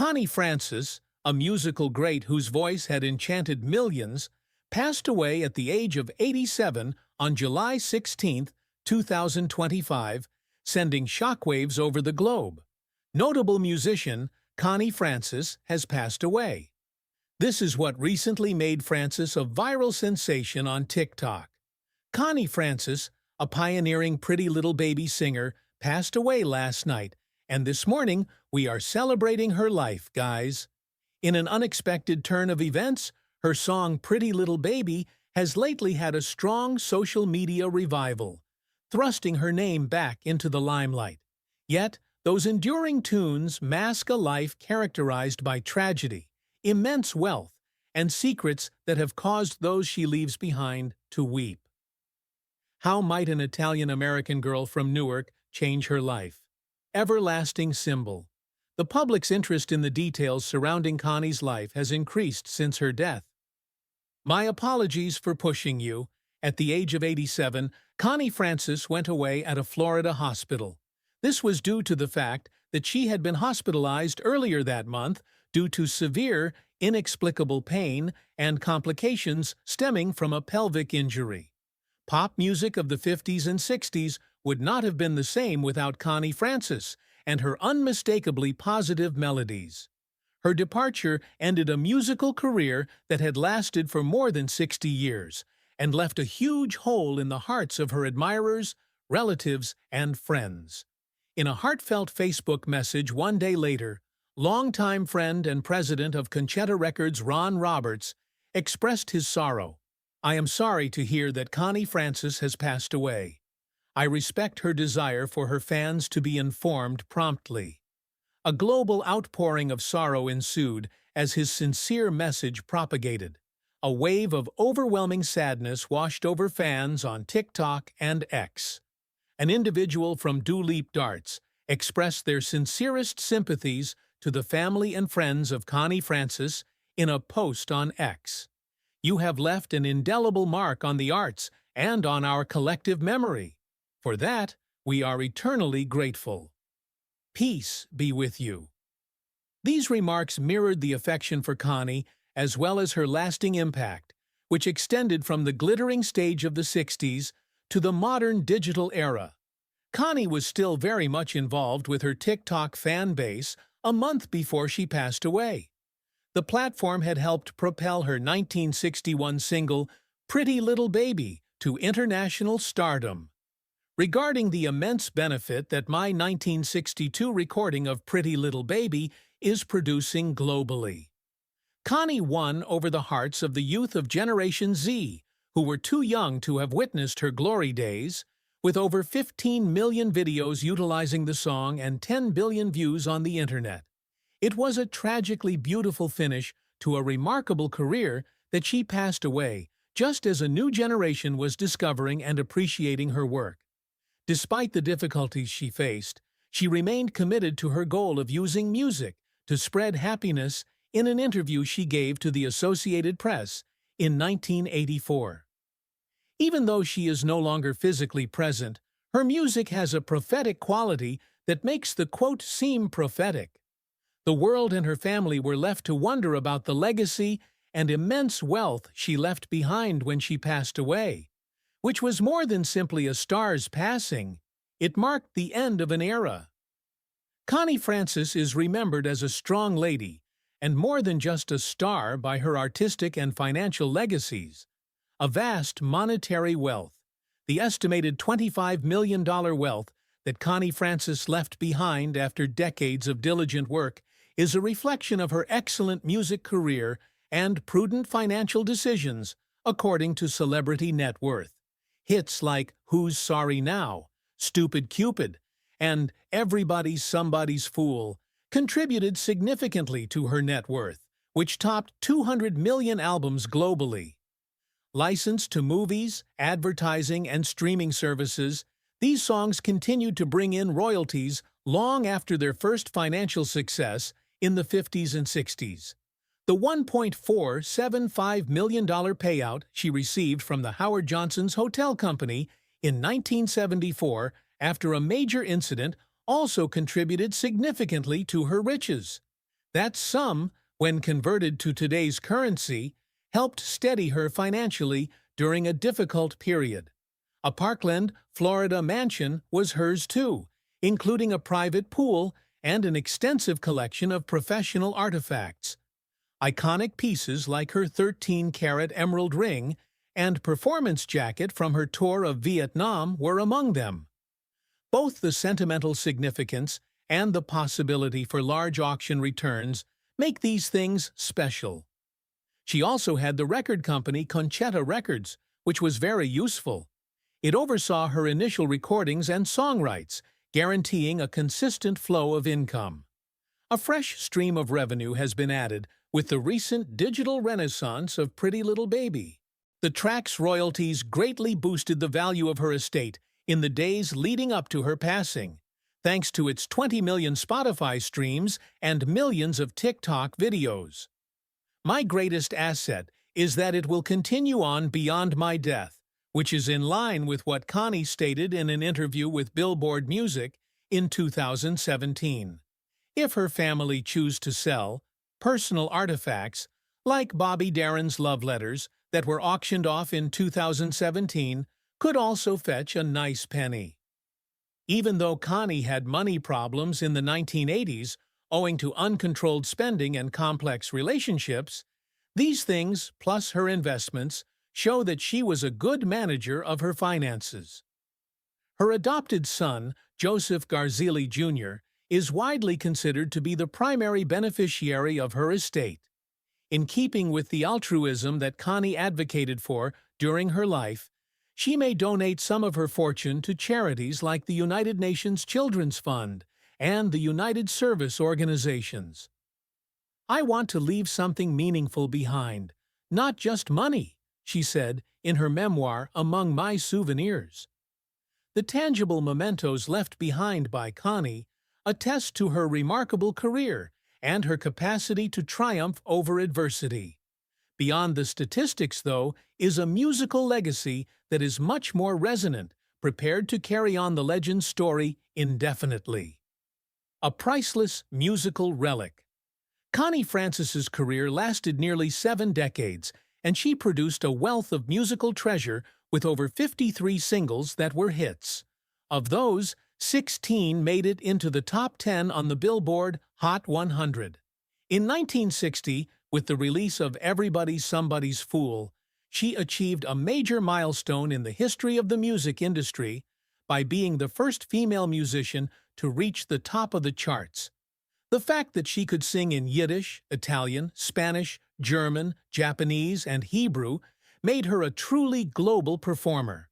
Connie Francis, a musical great whose voice had enchanted millions, passed away at the age of 87 on July 16, 2025, sending shockwaves over the globe. Notable musician Connie Francis has passed away. This is what recently made Francis a viral sensation on TikTok. Connie Francis, a pioneering Pretty Little Baby singer, passed away last night, and this morning we are celebrating her life, guys. In an unexpected turn of events, her song Pretty Little Baby has lately had a strong social media revival, thrusting her name back into the limelight. Yet, those enduring tunes mask a life characterized by tragedy, immense wealth, and secrets that have caused those she leaves behind to weep. How might an Italian-American girl from Newark change her life? Everlasting symbol. The public's interest in the details surrounding Connie's life has increased since her death. My apologies for pushing you. At the age of 87, Connie Francis went away at a Florida hospital. This was due to the fact that she had been hospitalized earlier that month due to severe, inexplicable pain and complications stemming from a pelvic injury. Pop music of the 50s and 60s would not have been the same without Connie Francis and her unmistakably positive melodies. Her departure ended a musical career that had lasted for more than 60 years and left a huge hole in the hearts of her admirers, relatives, and friends. In a heartfelt Facebook message one day later, longtime friend and president of Conchetta Records Ron Roberts expressed his sorrow. "I am sorry to hear that Connie Francis has passed away. I respect her desire for her fans to be informed promptly." A global outpouring of sorrow ensued as his sincere message propagated. A wave of overwhelming sadness washed over fans on TikTok and X. An individual from Do Leap Darts expressed their sincerest sympathies to the family and friends of Connie Francis in a post on X. "You have left an indelible mark on the arts and on our collective memory. For that, we are eternally grateful. Peace be with you." These remarks mirrored the affection for Connie as well as her lasting impact, which extended from the glittering stage of the 60s to the modern digital era. Connie was still very much involved with her TikTok fan base a month before she passed away. The platform had helped propel her 1961 single, Pretty Little Baby, to international stardom. Regarding the immense benefit that my 1962 recording of Pretty Little Baby is producing globally, Connie won over the hearts of the youth of Generation Z, who were too young to have witnessed her glory days, with over 15 million videos utilizing the song and 10 billion views on the internet. It was a tragically beautiful finish to a remarkable career that she passed away just as a new generation was discovering and appreciating her work. Despite the difficulties she faced, she remained committed to her goal of using music to spread happiness in an interview she gave to the Associated Press in 1984. Even though she is no longer physically present, her music has a prophetic quality that makes the quote seem prophetic. The world and her family were left to wonder about the legacy and immense wealth she left behind when she passed away, which was more than simply a star's passing. It marked the end of an era. Connie Francis is remembered as a strong lady, and more than just a star by her artistic and financial legacies. A vast monetary wealth, the estimated $25 million wealth that Connie Francis left behind after decades of diligent work, is a reflection of her excellent music career and prudent financial decisions, according to Celebrity Net Worth. Hits like Who's Sorry Now, Stupid Cupid, and Everybody's Somebody's Fool contributed significantly to her net worth, which topped 200 million albums globally. Licensed to movies, advertising, and streaming services, these songs continued to bring in royalties long after their first financial success in the 50s and 60s. The $1.475 million payout she received from the Howard Johnson's Hotel Company in 1974 after a major incident also contributed significantly to her riches. That sum, when converted to today's currency, helped steady her financially during a difficult period. A Parkland, Florida mansion was hers too, including a private pool and an extensive collection of professional artifacts. Iconic pieces like her 13-carat emerald ring and performance jacket from her tour of Vietnam were among them. Both the sentimental significance and the possibility for large auction returns make these things special. She also had the record company Conchetta Records, which was very useful. It oversaw her initial recordings and song rights, guaranteeing a consistent flow of income. A fresh stream of revenue has been added with the recent digital renaissance of Pretty Little Baby. The track's royalties greatly boosted the value of her estate in the days leading up to her passing, thanks to its 20 million Spotify streams and millions of TikTok videos. My greatest asset is that it will continue on beyond my death, which is in line with what Connie stated in an interview with Billboard Music in 2017. If her family choose to sell personal artifacts, like Bobby Darin's love letters that were auctioned off in 2017, could also fetch a nice penny. Even though Connie had money problems in the 1980s owing to uncontrolled spending and complex relationships, these things, plus her investments, show that she was a good manager of her finances. Her adopted son, Joseph Garzili Jr., is widely considered to be the primary beneficiary of her estate. In keeping with the altruism that Connie advocated for during her life, she may donate some of her fortune to charities like the United Nations Children's Fund and the United Service Organizations. "I want to leave something meaningful behind, not just money," she said in her memoir Among My Souvenirs. The tangible mementos left behind by Connie attest to her remarkable career and her capacity to triumph over adversity. Beyond the statistics, though, is a musical legacy that is much more resonant, prepared to carry on the legend's story indefinitely. A priceless musical relic. Connie Francis's career lasted nearly 7 decades, and she produced a wealth of musical treasure with over 53 singles that were hits. Of those, 16 made it into the top 10 on the Billboard Hot 100. In 1960, with the release of Everybody's Somebody's Fool, she achieved a major milestone in the history of the music industry by being the first female musician to reach the top of the charts. The fact that she could sing in Yiddish, Italian, Spanish, German, Japanese, and Hebrew made her a truly global performer.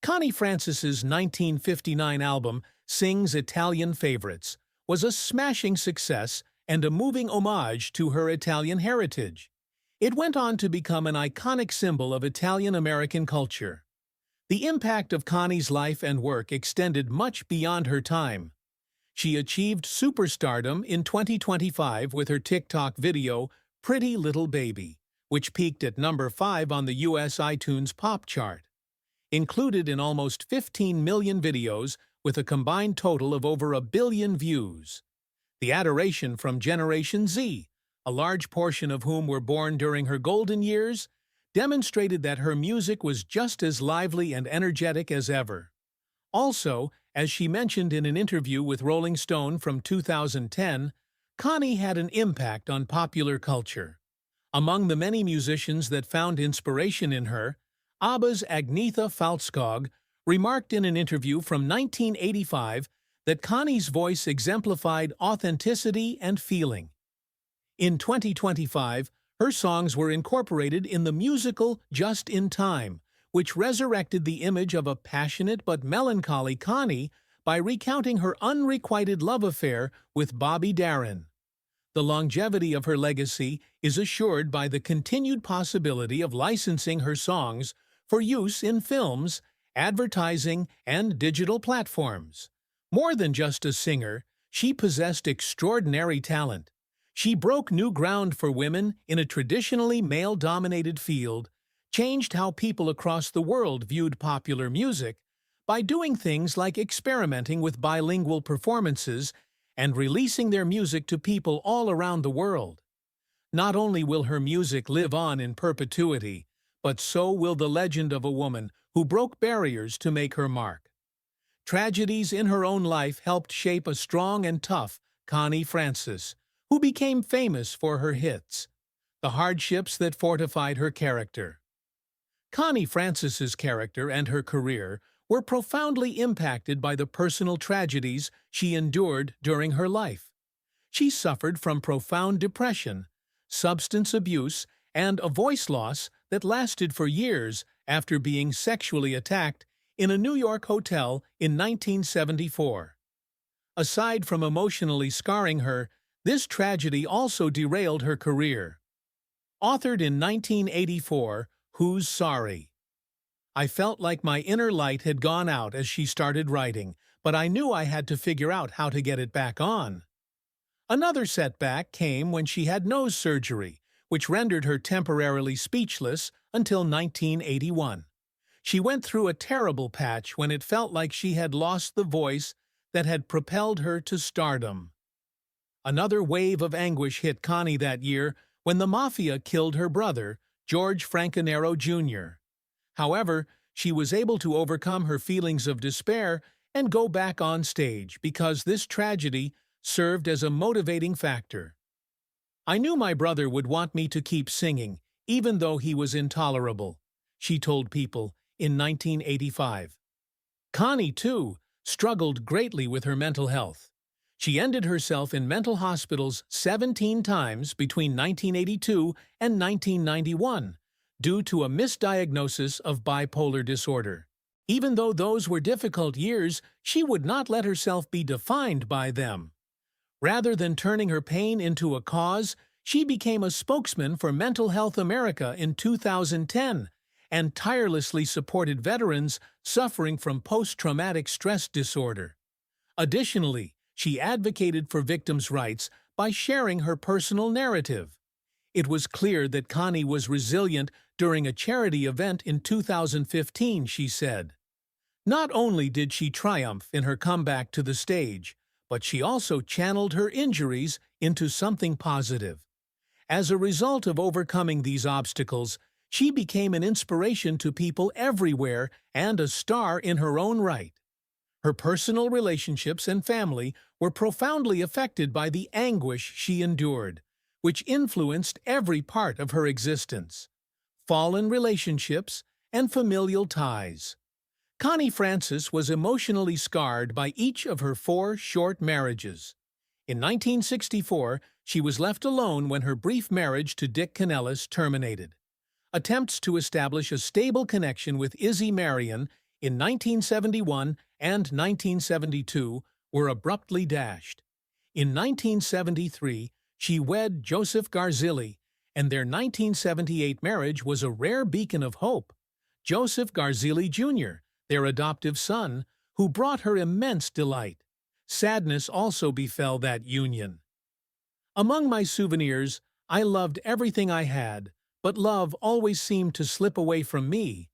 Connie Francis's 1959 album, Sings Italian Favorites, was a smashing success and a moving homage to her Italian heritage. It went on to become an iconic symbol of Italian-American culture. The impact of Connie's life and work extended much beyond her time. She achieved superstardom in 2025 with her TikTok video, Pretty Little Baby, which peaked at number 5 on the US iTunes Pop chart. Included in almost 15 million videos with a combined total of over 1 billion views. The adoration from Generation Z, a large portion of whom were born during her golden years, demonstrated that her music was just as lively and energetic as ever. Also, as she mentioned in an interview with Rolling Stone from 2010, Connie had an impact on popular culture. Among the many musicians that found inspiration in her, ABBA's Agnetha Faltskog remarked in an interview from 1985 that Connie's voice exemplified authenticity and feeling. In 2025, her songs were incorporated in the musical Just in Time, which resurrected the image of a passionate but melancholy Connie by recounting her unrequited love affair with Bobby Darin. The longevity of her legacy is assured by the continued possibility of licensing her songs for use in films, advertising, and digital platforms. More than just a singer, she possessed extraordinary talent. She broke new ground for women in a traditionally male-dominated field, changed how people across the world viewed popular music by doing things like experimenting with bilingual performances and releasing their music to people all around the world. Not only will her music live on in perpetuity, but so will the legend of a woman who broke barriers to make her mark. Tragedies in her own life helped shape a strong and tough Connie Francis, who became famous for her hits. The hardships that fortified her character. Connie Francis's character and her career were profoundly impacted by the personal tragedies she endured during her life. She suffered from profound depression, substance abuse, and a voice loss that lasted for years after being sexually attacked in a New York hotel in 1974. Aside from emotionally scarring her, this tragedy also derailed her career. Authored in 1984, Who's Sorry? I felt like my inner light had gone out as she started writing, but I knew I had to figure out how to get it back on. Another setback came when she had nose surgery, which rendered her temporarily speechless until 1981. She went through a terrible patch when it felt like she had lost the voice that had propelled her to stardom. Another wave of anguish hit Connie that year when the Mafia killed her brother, George Franconero Jr. However, she was able to overcome her feelings of despair and go back on stage because this tragedy served as a motivating factor. I knew my brother would want me to keep singing, even though he was intolerable, she told People in 1985. Connie, too, struggled greatly with her mental health. She ended herself in mental hospitals 17 times between 1982 and 1991 due to a misdiagnosis of bipolar disorder. Even though those were difficult years, she would not let herself be defined by them. Rather than turning her pain into a cause, she became a spokesman for Mental Health America in 2010 and tirelessly supported veterans suffering from post-traumatic stress disorder. Additionally, she advocated for victims' rights by sharing her personal narrative. It was clear that Connie was resilient during a charity event in 2015, she said. Not only did she triumph in her comeback to the stage, but she also channeled her injuries into something positive. As a result of overcoming these obstacles, she became an inspiration to people everywhere and a star in her own right. Her personal relationships and family were profoundly affected by the anguish she endured, which influenced every part of her existence. Fallen relationships and familial ties. Connie Francis was emotionally scarred by each of her 4 short marriages. In 1964, she was left alone when her brief marriage to Dick Canellis terminated. Attempts to establish a stable connection with Izzy Marion in 1971 and 1972 were abruptly dashed. In 1973, she wed Joseph Garzilli, and their 1978 marriage was a rare beacon of hope. Joseph Garzilli Jr., their adoptive son, who brought her immense delight. Sadness also befell that union. Among my souvenirs, I loved everything I had, but love always seemed to slip away from me.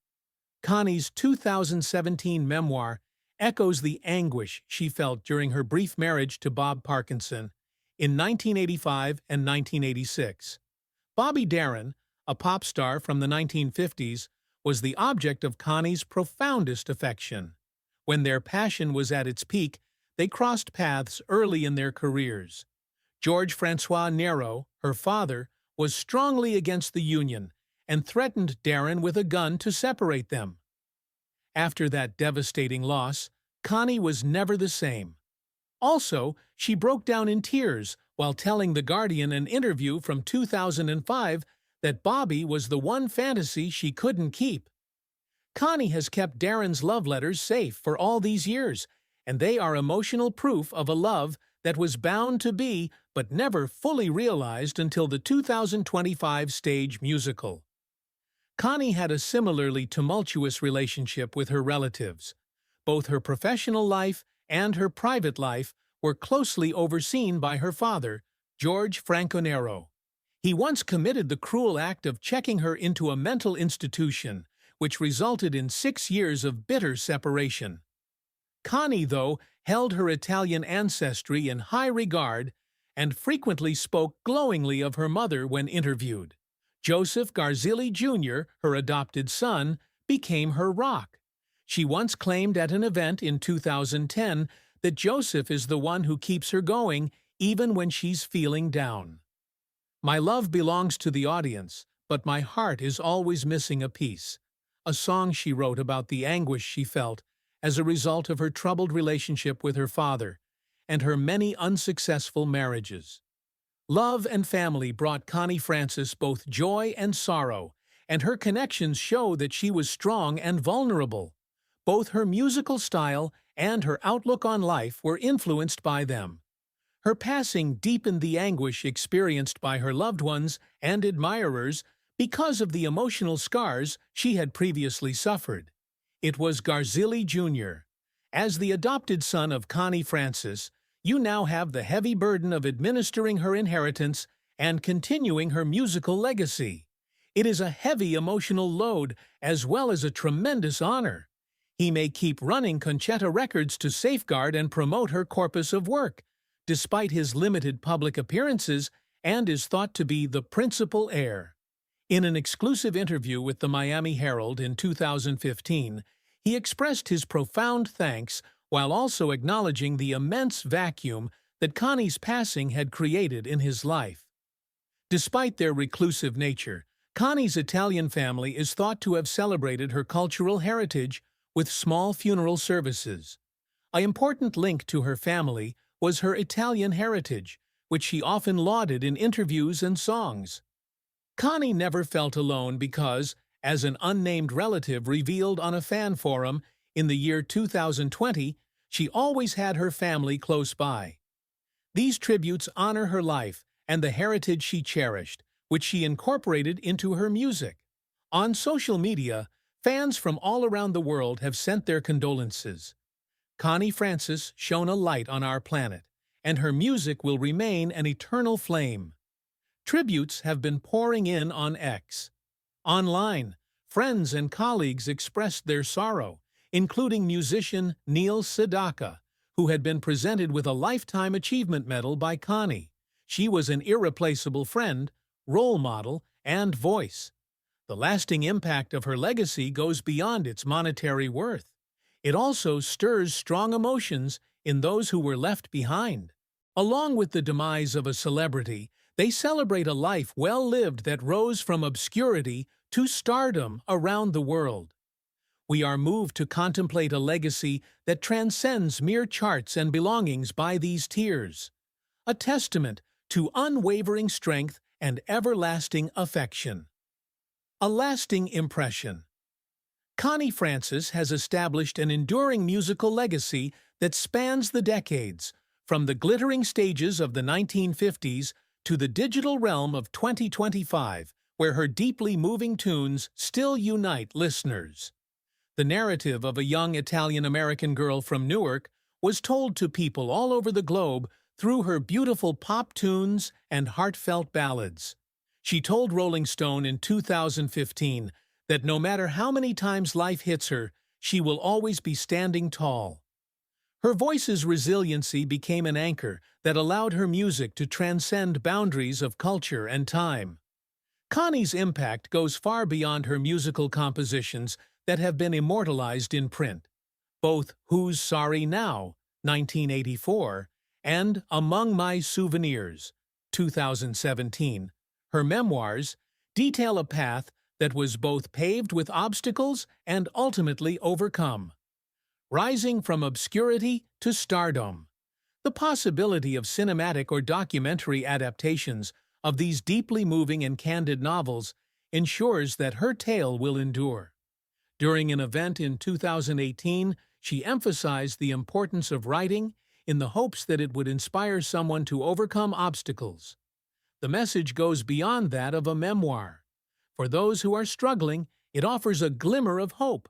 Connie's 2017 memoir echoes the anguish she felt during her brief marriage to Bob Parkinson in 1985 and 1986. Bobby Darin, a pop star from the 1950s, was the object of Connie's profoundest affection. When their passion was at its peak, they crossed paths early in their careers. George Francois Nero, her father, was strongly against the union and threatened Darin with a gun to separate them. After that devastating loss, Connie was never the same. Also, she broke down in tears while telling The Guardian an interview from 2005 that Bobby was the one fantasy she couldn't keep. Connie has kept Darin's love letters safe for all these years, and they are emotional proof of a love that was bound to be but never fully realized until the 2025 stage musical. Connie had a similarly tumultuous relationship with her relatives. Both her professional life and her private life were closely overseen by her father, George Franconero. He once committed the cruel act of checking her into a mental institution, which resulted in 6 years of bitter separation. Connie, though, held her Italian ancestry in high regard and frequently spoke glowingly of her mother when interviewed. Joseph Garzilli Jr., her adopted son, became her rock. She once claimed at an event in 2010 that Joseph is the one who keeps her going even when she's feeling down. My love belongs to the audience, but my heart is always missing a piece. A song she wrote about the anguish she felt as a result of her troubled relationship with her father and her many unsuccessful marriages. Love and family brought Connie Francis both joy and sorrow, and her connections show that she was strong and vulnerable. Both her musical style and her outlook on life were influenced by them. Her passing deepened the anguish experienced by her loved ones and admirers because of the emotional scars she had previously suffered. It was Garzilli Jr. As the adopted son of Connie Francis, you now have the heavy burden of administering her inheritance and continuing her musical legacy. It is a heavy emotional load as well as a tremendous honor. He may keep running Conchetta Records to safeguard and promote her corpus of work, despite his limited public appearances, and is thought to be the principal heir. In an exclusive interview with the Miami Herald in 2015, he expressed his profound thanks while also acknowledging the immense vacuum that Connie's passing had created in his life. Despite their reclusive nature, Connie's Italian family is thought to have celebrated her cultural heritage with small funeral services. An important link to her family was her Italian heritage, which she often lauded in interviews and songs. Connie never felt alone because, as an unnamed relative revealed on a fan forum in the year 2020, she always had her family close by. These tributes honor her life and the heritage she cherished, which she incorporated into her music. On social media, fans from all around the world have sent their condolences. Connie Francis shone a light on our planet, and her music will remain an eternal flame. Tributes have been pouring in on X. Online, friends and colleagues expressed their sorrow, including musician Neil Sedaka, who had been presented with a Lifetime Achievement Medal by Connie. She was an irreplaceable friend, role model, and voice. The lasting impact of her legacy goes beyond its monetary worth. It also stirs strong emotions in those who were left behind. Along with the demise of a celebrity, they celebrate a life well lived that rose from obscurity to stardom around the world. We are moved to contemplate a legacy that transcends mere charts and belongings by these tears, a testament to unwavering strength and everlasting affection. A lasting impression. Connie Francis has established an enduring musical legacy that spans the decades, from the glittering stages of the 1950s to the digital realm of 2025, where her deeply moving tunes still unite listeners. The narrative of a young Italian-American girl from Newark was told to people all over the globe through her beautiful pop tunes and heartfelt ballads. She told Rolling Stone in 2015 that no matter how many times life hits her, she will always be standing tall. Her voice's resiliency became an anchor that allowed her music to transcend boundaries of culture and time. Connie's impact goes far beyond her musical compositions that have been immortalized in print. Both Who's Sorry Now, 1984, and Among My Souvenirs, 2017, her memoirs, detail a path that was both paved with obstacles and ultimately overcome. Rising from obscurity to stardom. The possibility of cinematic or documentary adaptations of these deeply moving and candid novels ensures that her tale will endure. During an event in 2018, she emphasized the importance of writing in the hopes that it would inspire someone to overcome obstacles. The message goes beyond that of a memoir. For those who are struggling, it offers a glimmer of hope.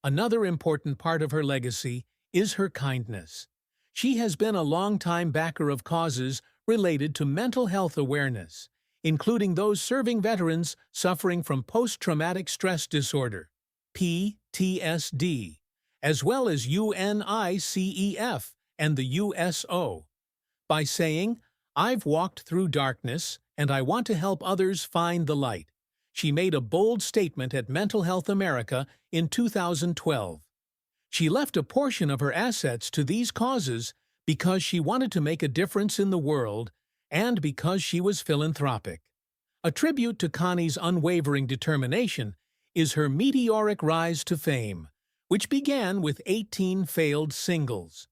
Another important part of her legacy is her kindness. She has been a long-time backer of causes related to mental health awareness, including those serving veterans suffering from post-traumatic stress disorder, PTSD, as well as UNICEF and the USO. By saying, "I've walked through darkness and I want to help others find the light," she made a bold statement at Mental Health America in 2012. She left a portion of her assets to these causes because she wanted to make a difference in the world and because she was philanthropic. A tribute to Connie's unwavering determination is her meteoric rise to fame, which began with 18 failed singles.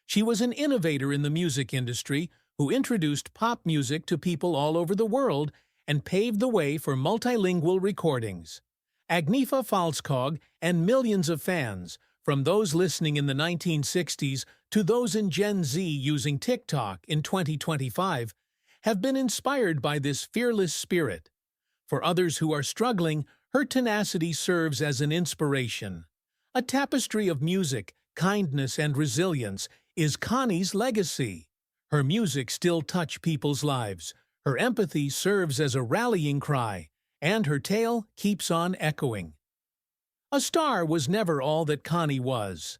She was an innovator in the music industry who introduced pop music to people all over the world and paved the way for multilingual recordings. Agnieszka Falskog and millions of fans, from those listening in the 1960s to those in Gen Z using TikTok in 2025, have been inspired by this fearless spirit. For others who are struggling, her tenacity serves as an inspiration. A tapestry of music, kindness, and resilience is Connie's legacy. Her music still touches people's lives, her empathy serves as a rallying cry, and her tale keeps on echoing. A star was never all that Connie was.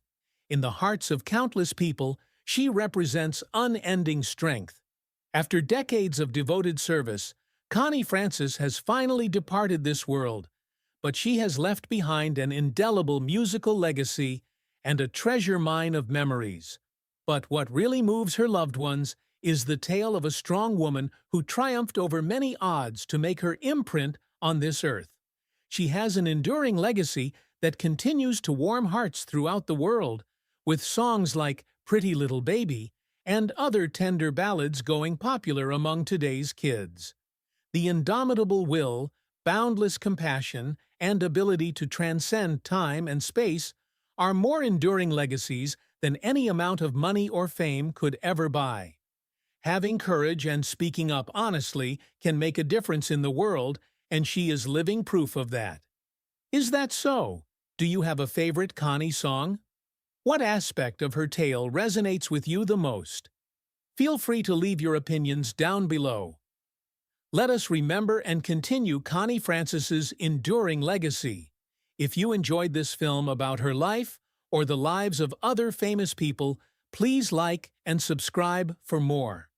In the hearts of countless people, she represents unending strength. After decades of devoted service, Connie Francis has finally departed this world, but she has left behind an indelible musical legacy and a treasure mine of memories. But what really moves her loved ones is the tale of a strong woman who triumphed over many odds to make her imprint on this earth. She has an enduring legacy that continues to warm hearts throughout the world, with songs like Pretty Little Baby and other tender ballads going popular among today's kids. The indomitable will, boundless compassion, and ability to transcend time and space are more enduring legacies than any amount of money or fame could ever buy. Having courage and speaking up honestly can make a difference in the world, and she is living proof of that. Is that so? Do you have a favorite Connie song? What aspect of her tale resonates with you the most? Feel free to leave your opinions down below. Let us remember and continue Connie Francis's enduring legacy. If you enjoyed this film about her life or the lives of other famous people, please like and subscribe for more.